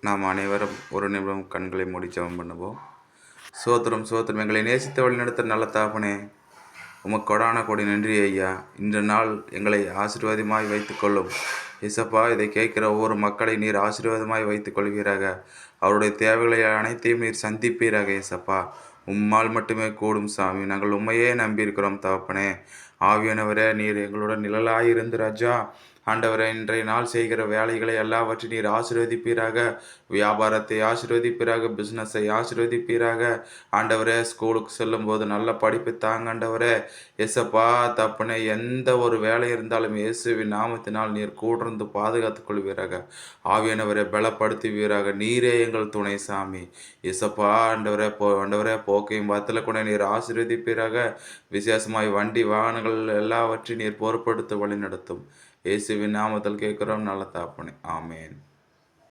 நாம் அனைவரும் ஒரு நிமிடம் கண்களை மூடி ஜெபம் பண்ணுவோம். சோத்திரம் சோத்திரம் எங்களை நேசித்த வழிநடத்த நல்ல தாப்பனே, உமக்கு கொடான கொடி நன்றி ஐயா. இன்று நாள் எங்களை ஆசீர்வாதமாய் வைத்துக்கொள்ளும் இசப்பா. இதை கேட்கிற ஒவ்வொரு மக்களை நீர் ஆசீர்வாதமாய் வைத்துக் கொள்வீராக. அவருடைய தேவைகளை அனைத்தையும் நீர் சந்திப்பீராக இசப்பா. உம்மால் மட்டுமே கூடும் சாமி. நாங்கள் உண்மையே நம்பியிருக்கிறோம் தகப்பனே. ஆவியானவரே, நீர் எங்களுடன் நிழலாயிருந்து ராஜா. ஆண்டவரே, இன்றைய நாள் செய்கிற வேலைகளை எல்லாவற்றையும் நீர் ஆசீர்வதிப்பீராக. வியாபாரத்தை ஆசீர்வதிப்பீராக, பிஸ்னஸை ஆசீர்வதிப்பீராக. ஆண்டவரே, ஸ்கூலுக்கு செல்லும்போது நல்ல படிப்பு தாங்க ஆண்டவரே. எசப்பா தப்பனே, எந்த ஒரு வேலை இருந்தாலும் இயேசுவின் நாமத்தினால் நீர் கூடர்ந்து பாதுகாத்துக் கொள்வீராக. ஆவியானவரை பலப்படுத்துவீராக. நீரே எங்கள் துணை சாமி. எசப்பா ஆண்டவரே போக்கையும் வத்தல கூட நீர் ஆசீர்வதிப்பீராக. விசேஷமாய் வண்டி வாகனங்கள் எல்லாவற்றையும் நீர் பொறுப்படுத்த வழி நடத்தும். இயேசுவின் நாமத்தில் கேட்கிறோம் நல்ல தாப்பனே. ஆமேன்.